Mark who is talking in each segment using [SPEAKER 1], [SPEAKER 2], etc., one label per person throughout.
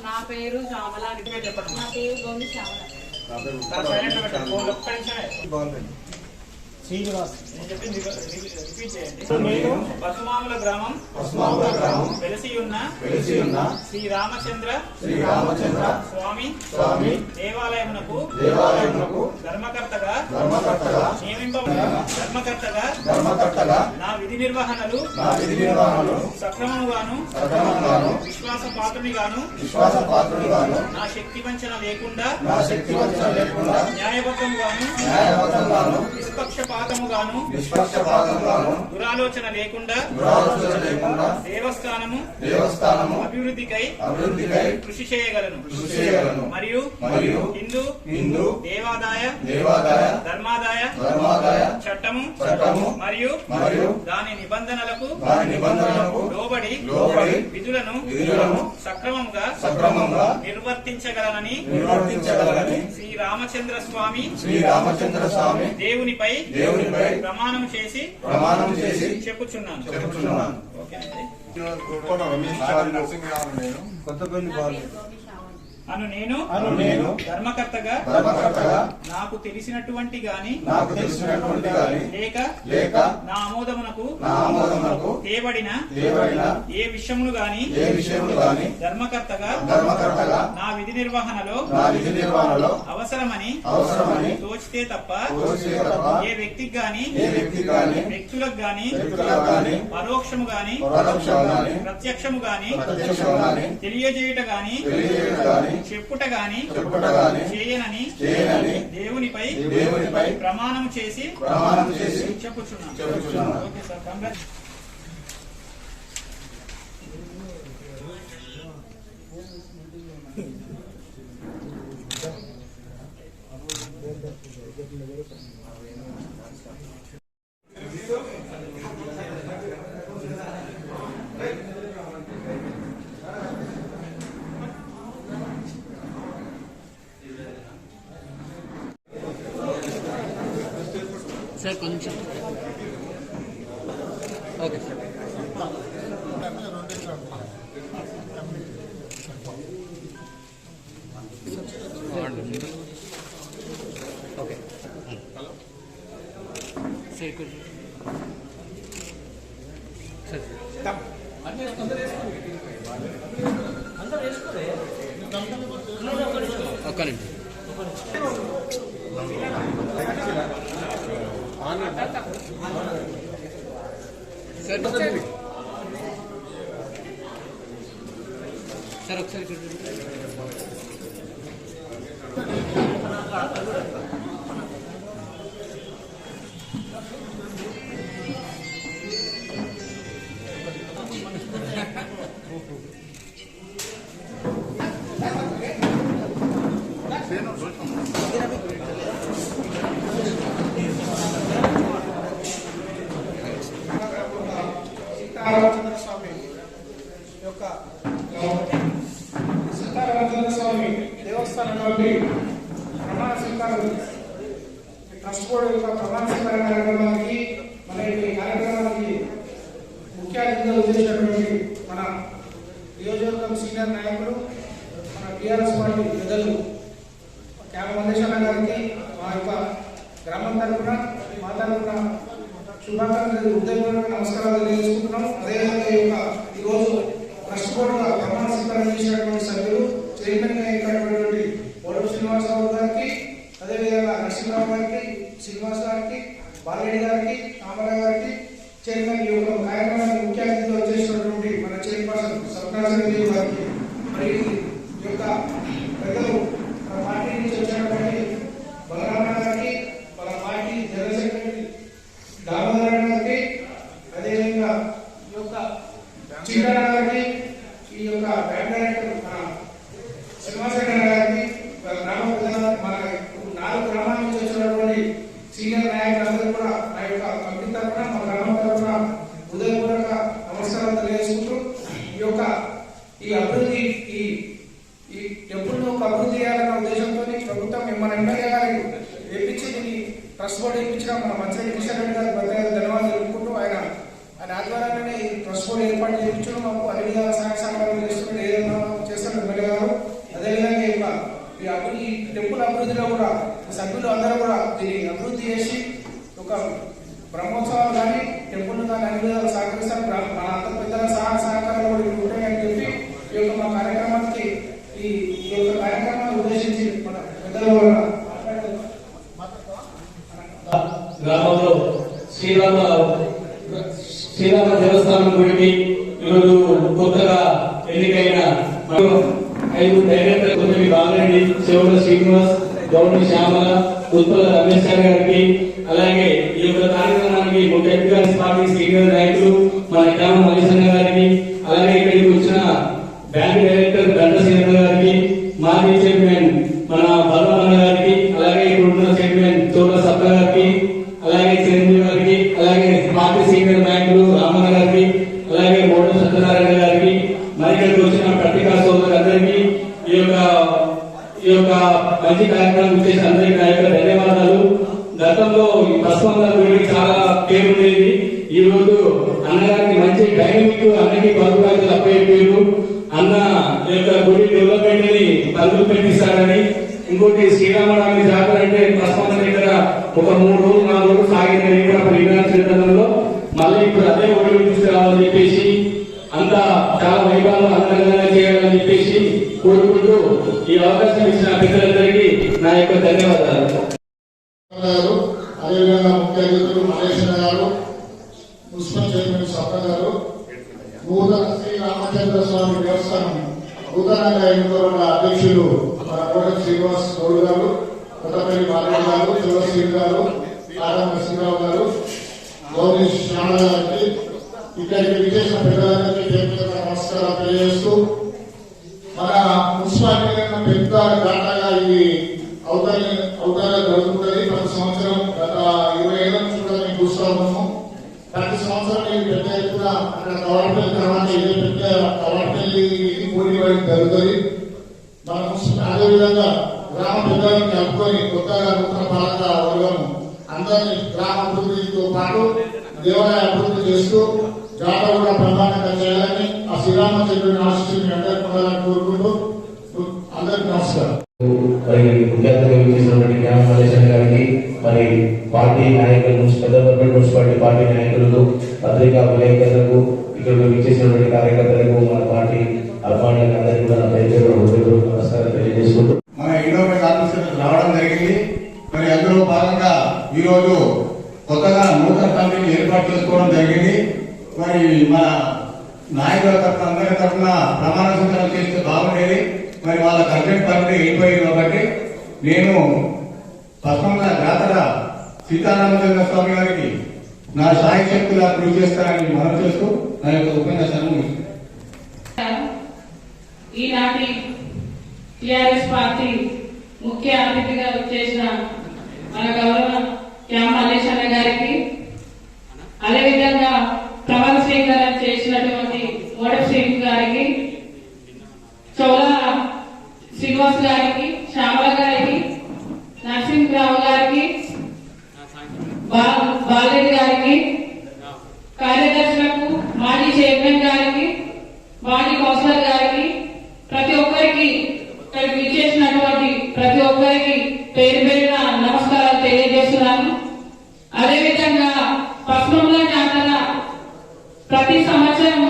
[SPEAKER 1] నా పేరు శ్యామల. నా పేరు గోమి శ్యామల.
[SPEAKER 2] శ్రీనివాస్.
[SPEAKER 1] నేను పసుమాముల గ్రామం వెలసి ఉన్న శ్రీ రామచంద్ర స్వామి దేవాలయమునకు ధర్మకర్తగా ధర్మకర్తగా నా విధి నిర్వహణలు సక్రమముగాను విశ్వాసపాత్రునిగాను నా శక్తి వంచన లేకుండా న్యాయబద్ధముగాను నిష్పక్షపాతముగాను దురాలోచన లేకుండా దేవస్థానము అభివృద్ధికై కృషి చేయగలను మరియు హిందూ దేవాదాయ ధర్మాదాయ చట్టము మరియు దాని నిబంధనలకు లోబడి విధులను సక్రమంగా నిర్వర్తించగలనని శ్రీ రామచంద్ర స్వామి దేవునిపై ప్రమాణం చేసి చెప్పుచున్నాను. అను నేను ధర్మకర్తగా నాకు తెలిసినటువంటి గాని లేక నా ఆమోదమునకు తేబడిన ఏ విషయములు గాని ధర్మకర్తగా నా విధి నిర్వహణలో అవసరమని తోచితే తప్ప ఏ వ్యక్తికి గాని వ్యక్తులకు గాని పరోక్షము గాని ప్రత్యక్షము గాని తెలియజేయుట గాని చెప్పుట గాని చేయనని దేవునిపై ప్రమాణం చేసి చెప్పుచున్నాను. Okay sir, congrats.
[SPEAKER 3] సార్ కొంచెం ఓకే సార్. ఓకే సార్ కొంచెం సార్ ఒక్కనండి. సార్ ఒకసారి
[SPEAKER 2] సీతారామచంద్ర స్వామి యొక్క సీతారామచంద్ర స్వామి దేవస్థానం నుండి ప్రమాణ స్వీకారం ట్రస్ట్ బోర్డు యొక్క ప్రమాణ స్వీకార కార్యక్రమానికి మన ఈ కార్యక్రమానికి ముఖ్య అతిథిగా ఉద్దేశించినటువంటి మన నియోజకవర్గం సీనియర్ నాయకులు మన టీఆర్ఎస్ పార్టీ పెద్దలు క్యామ మల్లేశ్వర గారికి మా యొక్క గ్రామం తరఫున మా తరఫున శుభాకాంక్షలు హృదయపూర్వక నమస్కారాలు తెలియజేసుకుంటున్నాం. అదేవిధంగా ఈ యొక్క ఈరోజు ట్రస్ట్ బోర్డుగా ప్రమాణ స్వీకారం చేసినటువంటి సభ్యులు చైర్మన్ గా ఎన్నికైనటువంటి ఓడపు శ్రీనివాసరావు గారికి, అదేవిధంగా నరసింహరావు గారికి, శ్రీనివాస్ గారికి, బాలరెడ్డి గారికి, రామారావు గారికి, చైర్మన్ ఈ యొక్క కార్యక్రమానికి ముఖ్య అతిథిగా వచ్చేసినటువంటి మన చైర్పర్సన్ సత్యనారాయణ గారికి, మరి ఈ యొక్క పెద్దలు మన పార్టీ నుంచి వచ్చినటువంటి బలరామ గారికి, మన పార్టీ జనరల్ సెక్రటరీ దామోదరన్ గారికి, అదేవిధంగా ఈ యొక్క చీరాల గారికి, ఈ యొక్క బ్యాంక్ డైరెక్టర్ మన శ్రీనివాసరెడ్డి గారికి, గ్రామ ప్రజల మన 4 గ్రామాల నుంచి వచ్చినటువంటి సీనియర్ నాయకులందరూ కూడా నా యొక్క కమిటీ తరఫున మా గ్రామం తరఫున హృదయపూర్వక నమస్కారాలు తెలియజేసుకుంటూ ఈ అభివృద్ధి ఈ టెంపుల్ అభివృద్ధి చేయాలన్న ఉద్దేశంతో ప్రభుత్వం మన ఎమ్మెల్యే గారికి వేపించి దీన్ని ట్రస్ట్ బోర్డు ఇప్పించిన మన మంత్రి కిషన్ రెడ్డి గారికి ధన్యవాదాలు కానీ అన్ని విధాలు సహకరిస్తాను. మన అంత పెద్దల సహకారాలు కూడా ఇవి ఉంటాయని చెప్పి ఈ యొక్క మా కార్యక్రమానికి ఈ యొక్క కార్యక్రమాన్ని ఉద్దేశించి మన పెద్దల
[SPEAKER 4] గ్రామంలో శ్రీరామ దేవస్థానం గుడికి ఈరోజు కొత్తగా ఎన్నికైన 5 డైరెక్టర్ కొంచెం బాలరెడ్డి, చెవుల శ్రీనివాస్, గౌరవ శ్యామల, ఉత్పల రమేష్ గారికి, అలాగే ఈ యొక్క కార్యక్రమానికి ముఖ్య అతిథిగా పార్టీ సీనియర్ నాయకులు మన గ్రామ మల్లేశన్న గారికి, అలాగే ఇక్కడికి వచ్చిన బ్యాంక్ డైరెక్టర్ గంట శ్రీధర్ గారికి, మాజీ చైర్మన్ మన బలవన్న గారికి, అలాగే ఇప్పుడున్న చైర్మన్ చోట్ల సత్త గారికి, అలాగే చిరంజీవి గారికి, అలాగే పార్టీ సీనియర్ నాయకులు రామన్న గారికి, అలాగే మోడ సత్యనారాయణ గారికి, మరి ఇక్కడికి వచ్చిన పత్రికా సోదరులందరికీ ఈ యొక్క మంచి కార్యక్రమం చేసి అందరికీ నా యొక్క ధన్యవాదాలు. గతంలో ఈ పశ్చిమ గుడికి చాలా పేరు ఉండేది. ఈ రోజు అన్నగారికి మంచి డైనమిక్ అన్నకి పరుగులు అప్పయ్యారు. అన్న యొక్క గుడి డెవలప్మెంట్ ని పరుగులు పెట్టిస్తారని, ఇంకోటి శ్రీరామనవమి జాతర అంటే పశ్చిమ దగ్గర ఒక 3 రోజులు 4 రోజులు సాగిన క్షేత్రంలో మళ్ళీ ఇప్పుడు అదే ఒడిని తీసుకురావాలని చెప్పేసి అంతా చాలా వైభవం అందంగా చేయాలని చెప్పేసి కోరుకుంటూ ఈ అవకాశం ఇచ్చిన పెద్దలందరికీ నా యొక్క ధన్యవాదాలు.
[SPEAKER 5] అదేవిధంగా ముఖ్య అతిథులు మల్లేశ్వర గారు, మున్సిపల్ చైర్మన్ సత్త గారు, నూతన శ్రీ రామచంద్ర స్వామి దేవస్థానం నూతనంగా ఎన్నుకోబడిన అధ్యక్షులు మన కోట శ్రీనివాస్ గౌడ్ గారు, కొత్తపల్లి బాలయ్య గారు, చంద్రశేఖర్ గారు, ఆరం నరసింహరావు గారు, గౌరీ శ్యామల గారికి, ఇక్కడికి విశేష పెద్దలందరికీ నమస్కారాలు తెలియజేస్తూ మన మున్సిపాలిటీ కన్నా పెద్ద ఘాటగా ఇది అవుతారా జరుగుతుంది. ప్రతి సంవత్సరం గత 20 ఏళ్ల నుంచి కూడా మేము చూస్తా ఉన్నాము. ప్రతి సంవత్సరం ఇది పెద్ద ఎత్తున అక్కడ కవరపల్లి తర్వాత ఇదే పెద్ద కవరపల్లి పోటీ జరుగుతుంది. మన అదేవిధంగా గ్రామ పెద్దలను కలుపుకొని కొత్తగా నూతన పాలక వర్గం అందరినీ గ్రామ అభివృద్ధితో పాటు దేవాలయ అభివృద్ధి చేస్తూ జాతర కూడా ప్రధానంగా చేయాలని ఆ శ్రీరామచంద్రుని ఆశిస్తుని అందరికీ ఉండాలని కోరుకుంటూ అందరికీ నమస్కారం.
[SPEAKER 6] మరి ముఖ్యంగా చేసినటువంటి జ్ఞాన మల్లేశన్ గారికి, మరి పార్టీ నాయకులు, పెద్దపల్లి మున్సిపాలిటీ పార్టీ నాయకులకు, పత్రికా విలేకరులకు, ఇక్కడ విచ్చేసినటువంటి కార్యకర్తలకు, మన పార్టీ అభిమానులకు అందరికీ కూడా నా పేరు నమస్కారం తెలియజేసుకుంటూ
[SPEAKER 7] మన ఇండోమెంట్ ఆఫీసర్లకు రావడం జరిగింది. మరి అందులో భాగంగా ఈరోజు కొత్తగా నూతన కమిటీని ఏర్పాటు చేసుకోవడం జరిగింది. మరి మన నాయకుల తరఫున అందరి తరఫున ప్రమాణ స్వీకారం చేస్తే బాగుండేది. మరి వాళ్ళ అర్జెంట్ పనులు అయిపోయింది కాబట్టి నేను పశ్చిమ జాతర సీతారామచంద్ర స్వామి గారికి నా సాయి శక్తులా కృషి చేస్తానని మనం చేస్తూ నా యొక్క ఉపన్యాసాన్ని
[SPEAKER 1] ఈనాటి టిఆర్ఎస్ పార్టీ ముఖ్య అతిథిగా చేసిన మన గౌరవ మల్లేశన్న గారికి, అదేవిధంగా ప్రమాణ స్వీకారం చేసినటువంటి మోడల్ శ్రీనివాస్ గారికి, చౌల శ్రీనివాస్ గారికి, శ్యామల గారికి, నరసింహరావు గారికి, బాలరెడ్డి గారికి, కార్యదర్శులకు, మాజీ చైర్మన్ గారికి, మాజీ కౌన్సిలర్ గారికి, ప్రతి ఒక్కరికి ఇక్కడికి విచ్చేసినటువంటి ప్రతి ఒక్కరికి పేరు పేరున నమస్కారాలు తెలియజేస్తున్నాను. అదేవిధంగా పశ్చిమంలో జాతర ప్రతి సంవత్సరం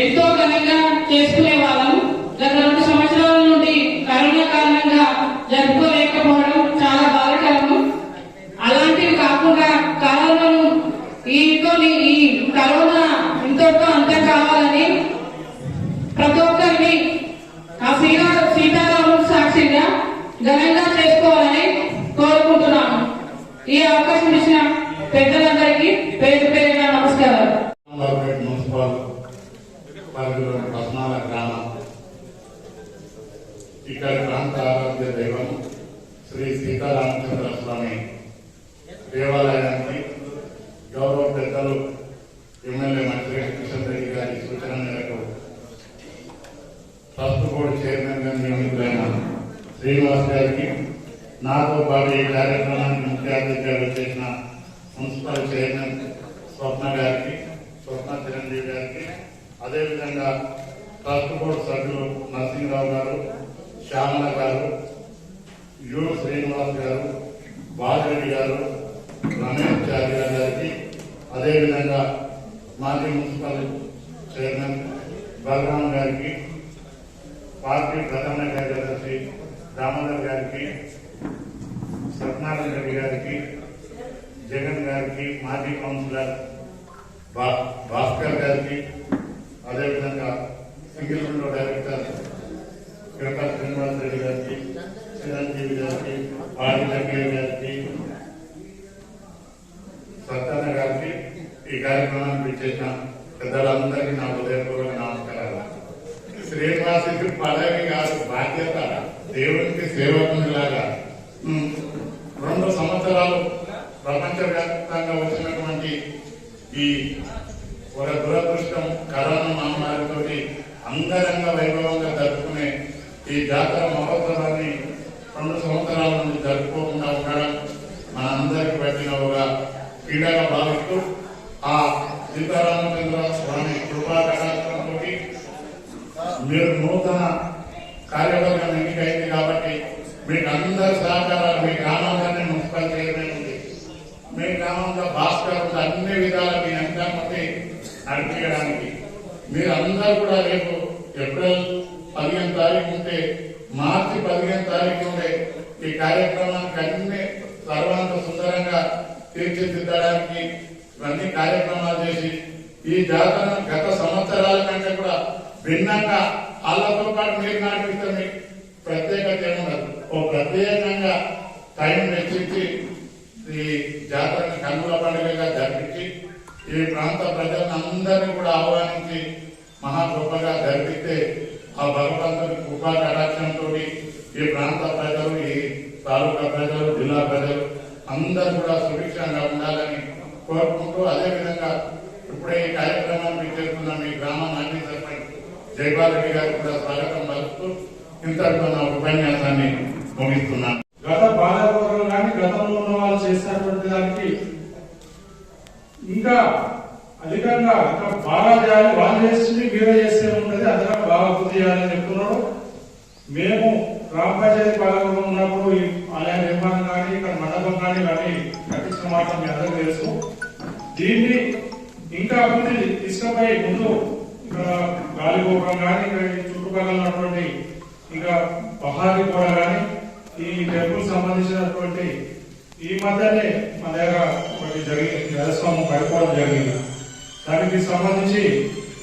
[SPEAKER 1] ఎంతో ఘనంగా చేసుకునే వాళ్ళం. గత 2 సంవత్సరాల నుండి కరోనా కారణంగా జరుపుకోలేకపోవడం చాలా బాధాకరం. అలాంటివి కాకుండా కరోనాను ఈ కరోనా ఇంతటితో అంతం కావాలని ప్రతి ఒక్కరిని ఆ సీతారాముడు సాక్షిగా ఘనంగా చేసుకోవాలని కోరుకుంటున్నాను. ఈ అవకాశం ఇచ్చిన పెద్దలందరికీ పేరు పేరున నమస్కారాలు.
[SPEAKER 5] మున్సిపల్ పరిధిలోని పద్మాల గ్రామం ఇక్కడ ప్రాంత ఆరాధ్య దైవం శ్రీ సీతారామచంద్ర స్వామి దేవాలయానికి గౌరవ పెద్దలు ఎమ్మెల్యే మంత్రి కిషన్ రెడ్డి గారి సూచన మేరకు ట్రస్ట్ బోర్డు చైర్మన్ గా నియమితులైన శ్రీనివాస్ గారికి, నాతో పాటు ఈ కార్యక్రమానికి ముఖ్య అతిథిగా చేసిన మున్సిపల్ చైర్మన్ స్వప్న గారికి, స్వప్న చిరంజీవి గారికి, అదేవిధంగా ట్రస్ట్ బోర్డు సభ్యులు నరసింహరావు గారు, శ్యామల గారు, యు శ్రీనివాస్ గారు, బాలరెడ్డి గారు, రమేష్ చార్య గారికి, అదే అదేవిధంగా మాజీ మున్సిపల్ చైర్మన్ బలరాం గారికి, పార్టీ ప్రధాన కార్యదర్శి దామోదర్ గారికి, సత్యనారాయణ రెడ్డి గారికి, జగన్ గారికి, మాజీ కౌన్సిలర్ భాస్కర్ గారికి, అదేవిధంగా single window director Kiraka Srinivas Reddy గారికి, చిరంజీవి గారికి, పాడి వెంకయ్య గారికి, సత్యన్న గారికి, ఈ కార్యక్రమానికి ఇచ్చేసిన పెద్దలందరికీ నా హృదయపూర్వక నమస్కారాలు. శ్రీనివాసుకి పదవి కాదు, బాధ్యత. దేవునికి సేవకునిలాగా 2 సంవత్సరాలు ప్రపంచవ్యాప్తంగా వచ్చినటువంటి ఈ ఒక దురదృష్టం కరోనా మహమ్మారితో అంగరంగ వైభవంగా జరుపుకునే ఈ జాతర మహోత్సవాన్ని 2 సంవత్సరాల నుండి జరుపుకోకుండా ఉండడం మనందరికీ పట్టిన ఒక పీడగా భావిస్తూ ఆ సీతారామచంద్ర స్వామి కృపా కటాక్షంతో మీరు నూతన కార్యవర్గం ఎన్నికైంది కాబట్టి మీకు అందరి సహకారాలు, మీ గ్రామంలోనే మున్సిపల్ చైర్మన్ ఉంది, మీ గ్రామంలో భాస్కర్ ఉంది, అన్ని విధాల మీ అంశాన్ని నడిపించడానికి మీరందరూ కూడా రేపు ఏప్రిల్ 15 తారీఖు ఉంటే మార్చి 15 తారీఖు ఉండే ఈ కార్యక్రమానికి అన్ని సర్వాంత సుందరంగా తీర్చిదిద్దడానికి ఇవన్నీ కార్యక్రమాలు చేసి ఈ జాతరను గత సంవత్సరాల కంటే కూడా భిన్నంగా వాళ్ళతో పాటు మీరు నడిపిస్తే మీకు ప్రత్యేకత ఏముండదు. ఓ ప్రత్యేకంగా టైం వెచ్చించి ఈ జాతరని కన్నుల పండుగగా జరిపించి ఈ ప్రాంత ప్రజలందరినీ కూడా ఆహ్వానించి మహా గొప్పగా జరిపిస్తే ఆ భగవంతుని కృపా కటాక్షంతో ఈ ప్రాంత ప్రజలు, ఈ తాలూకా ప్రజలు, జిల్లా ప్రజలు అందరూ కూడా సుభిక్షంగా ఉండాలని కోరుకుంటూ, అదేవిధంగా ఇప్పుడే ఈ కార్యక్రమాన్ని చేస్తున్న మీ గ్రామ మాజీ సర్పంచ్ జైపాల్ రెడ్డి గారికి కూడా స్వాగతం పలుకుతూ ఇంతటితో నా ఉపన్యాసాన్ని ముగిస్తున్నాను.
[SPEAKER 2] గత బాలగౌరవం కానీ గతంలో ఉన్న వాళ్ళు చేసినటువంటి దానికి ఇంకా అధికంగా ఇంకా బాగా చేయాలి, వాళ్ళు చేస్తుంది మీరే చేస్తే ఉంటుంది, అదనంగా బాగా పూర్తి చేయాలని చెప్తున్నాడు. మేము గ్రామ పంచాయతీ బాలగౌరవం ఉన్నప్పుడు ఈ ఆలయ నిర్మాణం కానీ ఇక్కడ మండపం కానీ ఇవన్నీ కట్టించిన మాట మీ అందరికీ తెలుసు. దీన్ని ఇంకా అభివృద్ధి తీసుకుపోయి ముందు ఇక్కడ గాలిగోపురం కానీ ఇక్కడ చుట్టుపక్కల ఉన్నటువంటి ఇంకా పహారీ కూడా కానీ ఈ టెంపుల్ సంబంధించినటువంటి ఈ మధ్యనే మన దగ్గర ఒకటి జరిగింది, గజస్వామి పడిపోవడం జరిగింది. దానికి సంబంధించి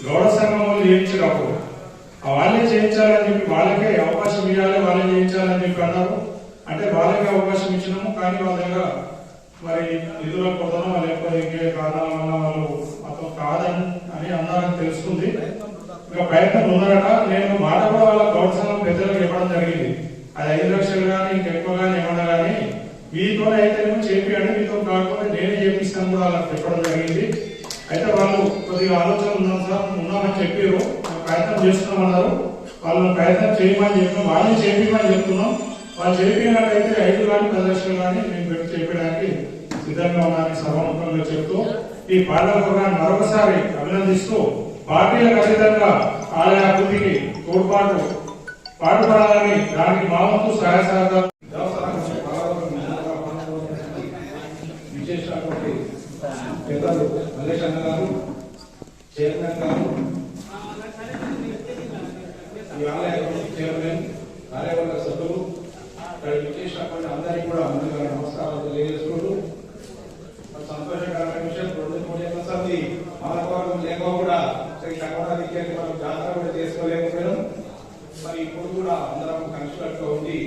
[SPEAKER 2] గౌడ సంఘం వాళ్ళు చేయించినప్పుడు వాళ్ళే చేయించాలని చెప్పి వాళ్ళకే అవకాశం ఇవ్వాలి, వాళ్ళే చేయించాలని చెప్పి అన్నారు. అంటే వాళ్ళకే అవకాశం ఇచ్చినాము, కానీ వాళ్ళ దగ్గర మరి నిధుల కొట్టడం లేకపోతే ఇంకే కారణాల వల్ల వాళ్ళు మొత్తం కాదని అని అన్నారని తెలుస్తుంది. ఇంకా ప్రయత్నం ఉన్నారట. నేను మాట కూడా వాళ్ళ గౌడ సంఘం పెద్దలకు ఇవ్వడం జరిగింది. అది 5 లక్షలు కానీ ఇంకెక్కువ కానీ ఏమన్నా కానీ మీతో అయితేనేమో చేపియండి, మీతో కాకపోతే నేనే చేపిస్తాను కూడా వాళ్ళకి చెప్పడం జరిగింది. అయితే వాళ్ళు కొద్దిగా ఆలోచన ఉన్నామని చెప్పారు, ప్రయత్నం చేస్తున్నామన్నారు. వాళ్ళని ప్రయత్నం చేయమని చెప్పినాం, వాళ్ళని చేపించమని చెప్తున్నాం. వాళ్ళు చేపినట్టయితే 5 కానీ 10 లక్షలు కానీ మేము పెట్టి చేపించడానికి సిద్ధంగా ఉన్నారని సభాముఖంగా చెప్తూ ఈ బాలగౌరవాన్ని మరొకసారి అభినందిస్తూ పార్టీలకు అతీతంగా ఆలయ అభివృద్ధికి పాటుపడాలని దానికి మా వంతు సహాయ సహకారం విశేషటువంటి పెద్దలు మల్లేష్ అన్న గారు, చైర్మన్ గారు, ఈ ఆలయ చైర్మన్, కార్యవర్గ సభ్యులు, ఇక్కడ విశేషటువంటి అందరికీ కూడా ముందుగా నమస్కారాలు తెలియజేసుకుంటూ సంతోషకరమైన విషయం 2-3 సంది మనకు లేక కూడా కరోనాకి మనం జాతర కూడా చేసుకోలేకపోయాం. మరి ఇప్పుడు కూడా అందరం కలిసికట్టుగా ఉండి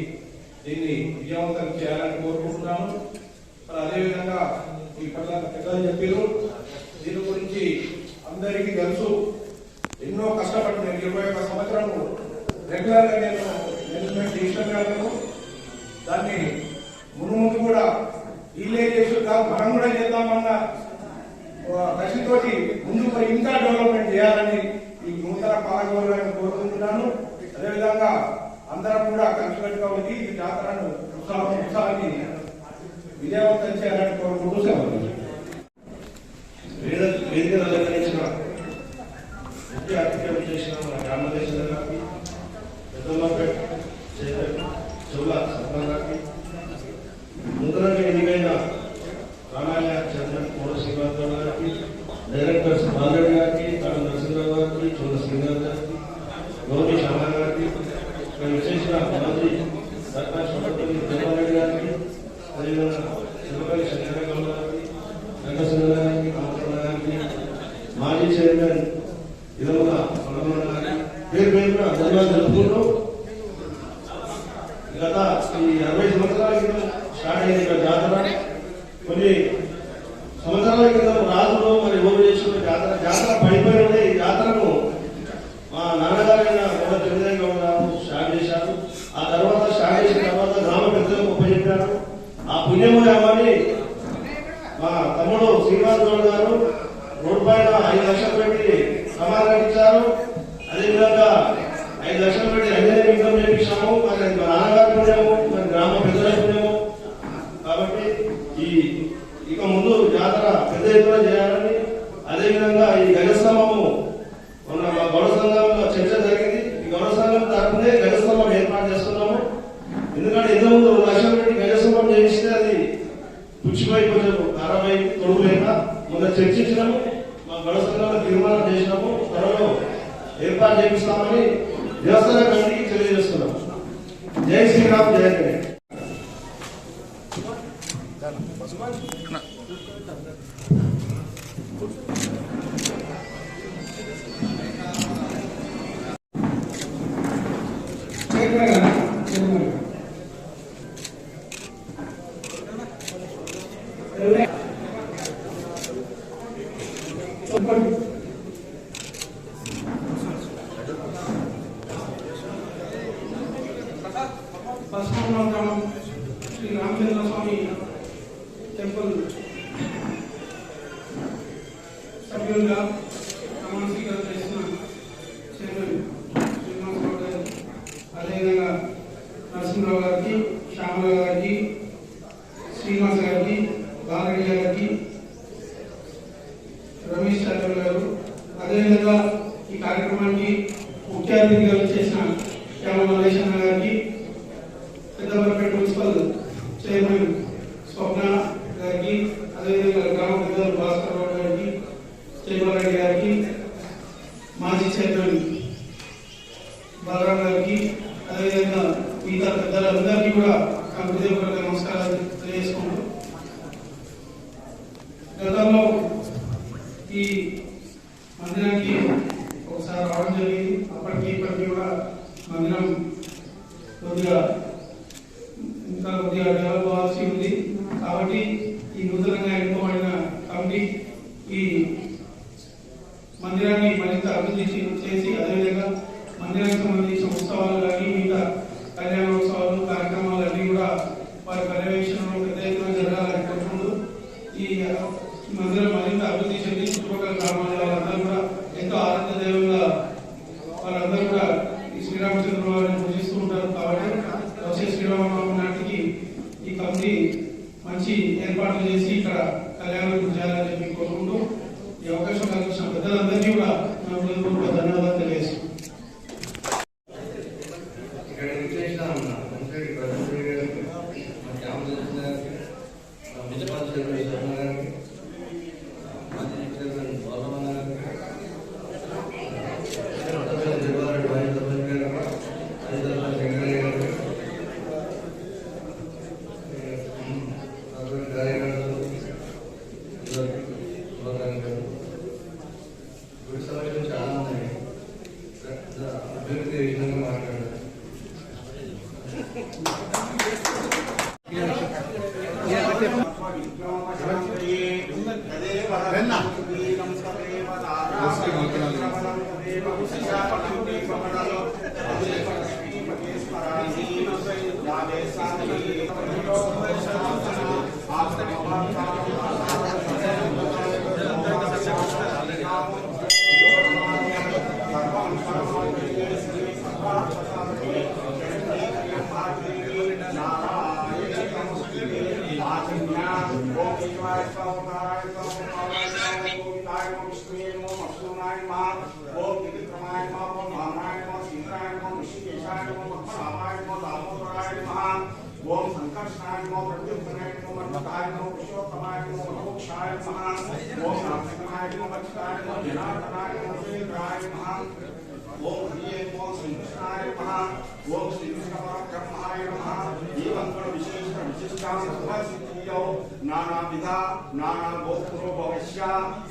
[SPEAKER 2] దీన్ని విజయవంతం చేయాలని కోరుకుంటున్నాను. మరి అదేవిధంగా ఈ పెద్దలు చెప్పారు, దీని గురించి అందరికీ తెలుసు. ఎన్నో కష్టపడి నేను 21 సంవత్సరం రెగ్యులర్ గా నేను మేనేజ్మెంట్ చేసిన దాన్ని ముందు కూడా వీళ్ళే చేస్తున్నా మనం కూడా చేద్దామన్న కసితోటి ముందుకు ఇంకా డెవలప్మెంట్ చేయాలని ఈ నూతన పాలకవర్గాన్ని కోరుకుంటున్నాను. అదేవిధంగా అందరం కూడా కలిసికట్టుగా ఉంది ఈ జాతరను ఉత్సాహాన్ని విజయవంతం చేయాలని కోరుకుంటూ వేదికను అలంకరించిన ముఖ్య అతిథులు చేసిన మన రామదేశ్వర గారికి, పెద్దమ్మపేట చెవుల సర్పంచ్ గారికి, నూతనంగా ఎన్నికైన రామాలయ చైర్మన్ కోడ శ్రీనివాసరావు గారికి,
[SPEAKER 8] డైరెక్టర్స్ బాలరెడ్డి గారికి, తాడు నరసింహరావు గారికి, చోళ శ్రీనివాస్ గారికి, గౌరీ శ్యామ గారికి, విశేష మాజీ సర్పంచ్ దేవారెడ్డి గారికి, అదేవిధంగా శివపల్లి శంకరగౌడ గారికి, రంగసింహ గారికి, కామరావు గారికి, మాజీ చైర్మన్ ఇదముల సొలమన్ గారికి పేరు పేరున ధన్యవాదాలు తెలుపుకుంటూ గత ఈ 60 సంవత్సరాల క్రితం స్టార్ట్ అయింది ఇక్కడ జాతర. కొన్ని సంవత్సరాల క్రితం రాజులు మరి ఓరు చేసుకున్న జాతర పడిపోయి ఉండే ఈ జాతరను మా నాన్నగారైన గౌడ చంద్రయ్య గౌడ గారు స్టార్ట్ చేశారు. ఆ తర్వాత స్టార్ట్ చేసిన తర్వాత గ్రామ పెద్దలకు ఉపయోగించారు. ఆ పుణ్యము ఏమని మా తమ్ముడు శ్రీనివాస్ గౌడ్ గారు రోడ్డు పైన 5 లక్షలు పెట్టి సమాధానం ఇచ్చారు. అదేవిధంగా 5 లక్షలు పెట్టి అంజనేయ విగ్రహం చేపించాము. మరి మా నాన్నగారి పుణ్యము, మరి గ్రామ పెద్దల పుణ్యము. కాబట్టి ఇక ముందు జాతర పెద్ద ఎత్తున చేయాలని, అదేవిధంగా ఈ గజస్తంభము మొన్న మా గౌడ సంఘంలో చర్చ జరిగింది. ఈ గౌడ సంఘం తరఫునే గజస్తంభం ఏర్పాటు చేస్తున్నాము. ఎందుకంటే ఇంతకుముందు 2 లక్షలు పెట్టి గజస్తంభం చేయిస్తే అది పుచ్చిపోయి కొంచెం ఖరాబ్ అయి తొడుగులేక మొన్న చర్చించినాము. మా గౌడ సంఘంలో తీర్మానం చేసినాము. త్వరలో ఏర్పాటు చేపిస్తామని దేవస్థాన కమిటీకి తెలియజేస్తున్నాం. జై శ్రీరామ్, జయ గణేష్.
[SPEAKER 2] గ్రామం శ్రీ రామచంద్ర స్వామి టెంపుల్ సభ్యులుగా ప్రమాణ స్వీకారం చేసిన చైర్మన్ శ్రీనివాస్ గౌడ్ గారు, అదేవిధంగా నరసింహరావు గారికి, శ్యామరావు గారికి, శ్రీనివాస్ గారికి, బాలరెడ్డి గారికి, రమేష్ చాచర్ గారు, అదేవిధంగా ఈ కార్యక్రమానికి ముఖ్య అతిథిగా చేసిన శ్యామ మల్లేశన్న గారికి, పెద్దపల్లిపేట మున్సిపల్ చైర్మన్ స్వప్న గారికి, అదేవిధంగా గ్రామ పెద్దలు భాస్కర్ రావు గారికి, శ్రీనివారెడ్డి గారికి, మాజీ చైర్మన్ బలరాం గారికి, అదేవిధంగా మిగతా పెద్దలందరికీ కూడా హృదయపూర్వక నమస్కారాలు తెలియజేసుకుంటూ, గతంలో ఈ మందిరానికి ఒకసారి రావడం జరిగింది. అప్పటికి ఇప్పటికీ కూడా మందిరం కొద్దిగా డెవలప్ అవ్వాల్సి ఉంది. కాబట్టి ఈ నూతనంగా ఎన్నుకోబడిన కమిటీ ఈ మందిరాన్ని మరింత అభివృద్ధి చేసి, అదేవిధంగా మందిరానికి సంబంధించిన ఉత్సవాలు కానీ మిగతా కళ్యాణోత్సవాలు కార్యక్రమాలు అన్ని కూడా వారి పర్యవేక్షణలో పెద్ద ఎత్తున జరగాలని కోరుకుంటూ ఈ మందిరం మరింత అభివృద్ధి చెంది చుట్టుపక్కల గ్రామాల వాళ్ళందరూ కూడా ఎంతో ఆరాధ్య దైవంగా వాళ్ళందరూ కూడా ఈ శ్రీరామచంద్ర వారిని పూజిస్తూ ఉంటారు. కాబట్టి వచ్చే శ్రీరామనవమి నాటికి ఈ కమిటీ మంచి ఏర్పాట్లు చేసి ఇక్కడ కళ్యాణం చేయాలని చెప్పి కోరుకుంటూ ఈ అవకాశం కల్పించిన పెద్దలందరికీ కూడా నా హృదయపూర్వక ధన్యవాదాలు తెలియజేస్తున్నాను.
[SPEAKER 5] ओम संकर्षणाय नमः प्रद्युम्नाय नमः मन्मथाय नमः पुरुषोत्तमाय नमः मोक्षाय नमः ओम नारायणाय
[SPEAKER 2] ओम ह्रीं ओम श्री कृष्णाय नमः ओम श्री कृष्ण परब्रह्माय नमः एवं विशेष विशिष्टां सिद्धियो नानाविधा नाना गोत्रो भविष्य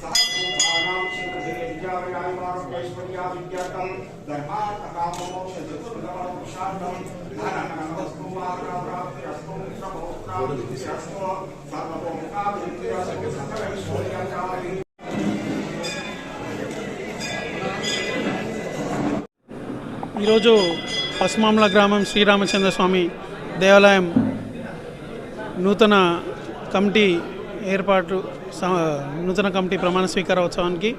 [SPEAKER 2] सहस्राणां श्रीमते विद्यावयाय मार्गैश्वर्या विद्यार्थं धर्मार्थ काम मोक्ष चतुर्विध पुरुषार्थं धनमस्तु प्राप्तिरस्तु मित्रभोक्ताभिवृद्धिरस्तु सर्वभौमिकाभिवृद्धिरस्तु सकलैश्वर्याचार्य ఈరోజు పసుమామల గ్రామం శ్రీరామచంద్ర స్వామి దేవాలయం నూతన కమిటీ ఏర్పాటు నూతన కమిటీ ప్రమాణ స్వీకారోత్సవానికి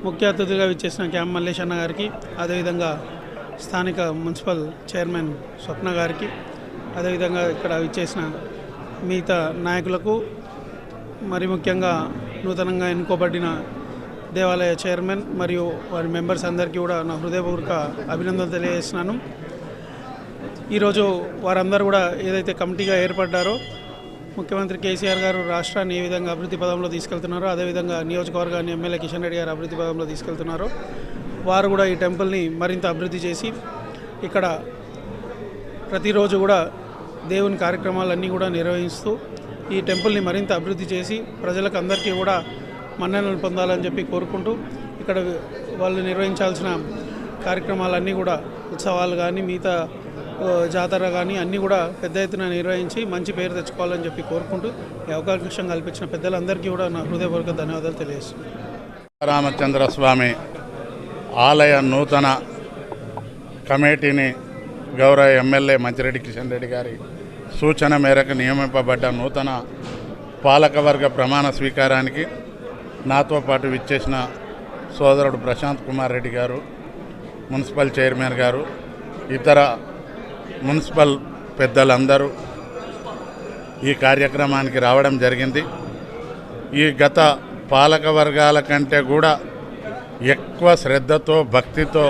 [SPEAKER 2] ముఖ్య అతిథిగా విచ్చేసిన క్యామ్ మల్లేష్ అన్న గారికి, అదేవిధంగా స్థానిక మున్సిపల్ చైర్మన్ స్వప్న గారికి, అదేవిధంగా ఇక్కడ విచ్చేసిన మిగతా నాయకులకు, మరి ముఖ్యంగా నూతనంగా ఎన్నుకోబడిన దేవాలయ చైర్మన్ మరియు వారి మెంబర్స్ అందరికీ కూడా నా హృదయపూర్వక అభినందనలు తెలియజేస్తున్నాను. ఈరోజు వారందరూ కూడా ఏదైతే కమిటీగా ఏర్పడ్డారో, ముఖ్యమంత్రి కేసీఆర్ గారు రాష్ట్రాన్ని ఏ విధంగా అభివృద్ధి పదంలో తీసుకెళ్తున్నారో, అదేవిధంగా నియోజకవర్గాన్ని ఎమ్మెల్యే కిషన్ రెడ్డి గారు అభివృద్ధి పదంలో తీసుకెళ్తున్నారో, వారు కూడా ఈ టెంపుల్ని మరింత అభివృద్ధి చేసి ఇక్కడ ప్రతిరోజు కూడా దేవుని కార్యక్రమాలన్నీ కూడా నిర్వహిస్తూ ఈ టెంపుల్ని మరింత అభివృద్ధి చేసి ప్రజలకు అందరికీ కూడా మన్ననలు పొందాలని చెప్పి కోరుకుంటూ, ఇక్కడ వాళ్ళు నిర్వహించాల్సిన కార్యక్రమాలన్నీ కూడా ఉత్సవాలు కానీ మిగతా జాతర కానీ అన్నీ కూడా పెద్ద ఎత్తున నిర్వహించి మంచి పేరు తెచ్చుకోవాలని చెప్పి కోరుకుంటూ ఈ అవకాశం కల్పించిన పెద్దలందరికీ కూడా నా హృదయపూర్వక ధన్యవాదాలు తెలియజేస్తున్నాను.
[SPEAKER 9] రామచంద్ర స్వామి ఆలయ నూతన కమిటీని గౌరవ ఎమ్మెల్యే మంచిరెడ్డి కిషన్ రెడ్డి గారి సూచన మేరకు నియమింపబడ్డ నూతన పాలకవర్గ ప్రమాణ స్వీకారానికి నాతో పాటు విచ్చేసిన సోదరుడు ప్రశాంత్ కుమార్ రెడ్డి గారు, మున్సిపల్ చైర్మన్ గారు, ఇతర మున్సిపల్ పెద్దలందరూ ఈ కార్యక్రమానికి రావడం జరిగింది. ఈ గత పాలక వర్గాల కంటే కూడా ఎక్కువ శ్రద్ధతో భక్తితో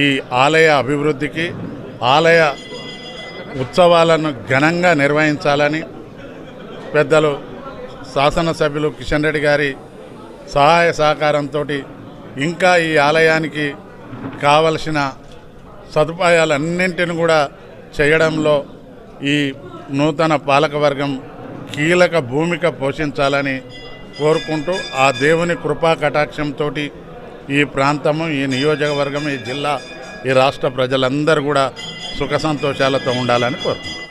[SPEAKER 9] ఈ ఆలయ అభివృద్ధికి, ఆలయ ఉత్సవాలను ఘనంగా నిర్వహించాలని పెద్దలు శాసనసభ్యులు కిషన్ రెడ్డి గారి సహాయ సహకారంతో ఇంకా ఈ ఆలయానికి కావలసిన సదుపాయాలన్నింటిని కూడా చేయడంలో ఈ నూతన పాలకవర్గం కీలక భూమిక పోషించాలని కోరుకుంటూ, ఆ దేవుని కృపా కటాక్షంతో ఈ ప్రాంతము, ఈ నియోజకవర్గం, ఈ జిల్లా, ఈ రాష్ట్ర ప్రజలందరూ కూడా సుఖ సంతోషాలతో ఉండాలని కోరుకుంటున్నాను.